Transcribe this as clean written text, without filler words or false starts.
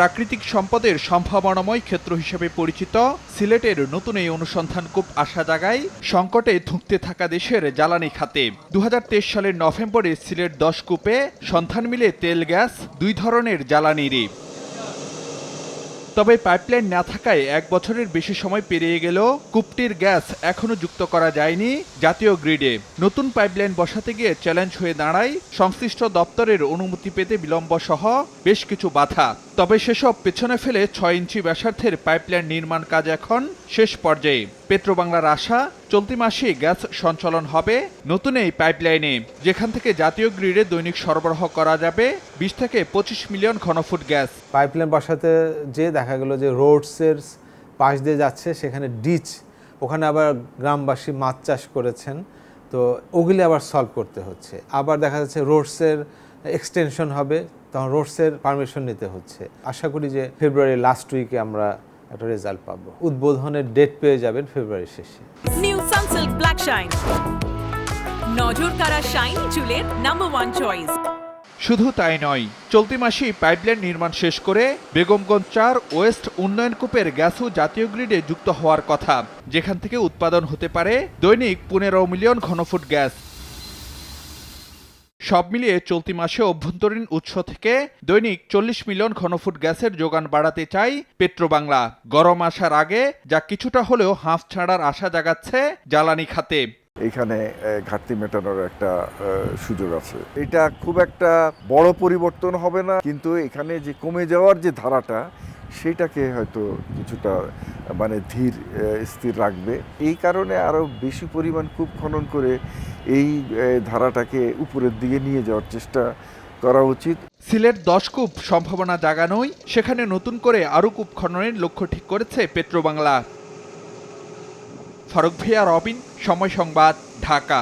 প্রাকৃতিক সম্পদের সম্ভাবনাময় ক্ষেত্র হিসেবে পরিচিত সিলেটের নতুন এই অনুসন্ধান কূপ আশা জাগায় সংকটে ধুঁকতে থাকা দেশের জ্বালানি খাতে। 2023 সালের নভেম্বরে সিলেট 10 কূপে সন্ধান মিলে তেল গ্যাস দুই ধরনের জ্বালানিরই। তবে পাইপলাইন না থাকায় 1 বছরের বেশি সময় পেরিয়ে গেলেও কূপটির গ্যাস এখনও যুক্ত করা যায়নি জাতীয় গ্রিডে। নতুন পাইপলাইন বসাতে গিয়ে চ্যালেঞ্জ হয়ে দাঁড়ায় সংশ্লিষ্ট দপ্তরের অনুমতি পেতে বিলম্ব সহ বেশ কিছু বাধা। তবে সেসব পেছনে ফেলে 6 ইঞ্চি ব্যাসার্ধের পাইপলাইন নির্মাণ কাজ এখন শেষ পর্যায়ে। পেট্রোবাংলার আশা, চলতি মাসে গ্যাস সঞ্চালন হবে নতুন এই পাইপলাইনে, যেখান থেকে জাতীয় গ্রিডে দৈনিক সরবরাহ করা যাবে 20 থেকে 25 মিলিয়ন ঘনফুট গ্যাস। পাইপলাইন বসাতে যে দেখা গেল যে রোডসের পাশ দিয়ে যাচ্ছে, সেখানে ডিচ, ওখানে আবার গ্রামবাসী মাছ চাষ করেছেন, তো ওগুলি আবার সলভ করতে হচ্ছে। আবার দেখা যাচ্ছে রোডসের এক্সটেনশন হবে, তখন রোডসের পারমিশন নিতে হচ্ছে। আশা করি যে ফেব্রুয়ারি লাস্ট উইকে আমরা একটা রেজাল্ট পাবো। উদ্বোধনের ডেট পেয়ে যাবেন ফেব্রুয়ারি শেষে। নিউ সানসিল্ক ব্ল্যাক শাইন, নজর কাড়া শাইনি চুলের নাম্বার 1 চয়েস। শুধু তাই নয়, চলতি মাসেই পাইপলাইন নির্মাণ শেষ করে বেগমগঞ্জ 4 ওয়েস্ট উন্নয়ন কূপের গ্যাসও জাতীয় গ্রিডে যুক্ত হওয়ার কথা, যেখান থেকে উৎপাদন হতে পারে দৈনিক 15 মিলিয়ন ঘনফুট গ্যাস। সব মিলিয়ে চলতি মাসে অভ্যন্তরীণ উৎস থেকে দৈনিক 40 মিলিয়ন ঘনফুট গ্যাসের যোগান বাড়াতে চাই পেট্রোবাংলা। গরম আসার আগে যা কিছুটা হলেও হাঁফ ছাড়ার আশা জাগাচ্ছে জ্বালানি খাতে। এখানে ঘাটতি মেটানোর একটা সুযোগ আছে। এটা খুব একটা বড় পরিবর্তন হবে না, কিন্তু এখানে যে কমে যাওয়ার যে ধারাটা, সেটাকে হয়তো কিছুটা ধীর স্থির রাখবে। এই কারণে আরও বেশি পরিমাণ কূপ খনন করে এই ধারাটাকে উপরের দিকে নিয়ে যাওয়ার চেষ্টা করা উচিত। সিলেট 10 কূপ সম্ভাবনা জাগানোই সেখানে নতুন করে আরও কূপ খননের লক্ষ্য ঠিক করেছে পেট্রোবাংলা। ফারুক ভিয়া, রবিন, সময় সংবাদ, ঢাকা।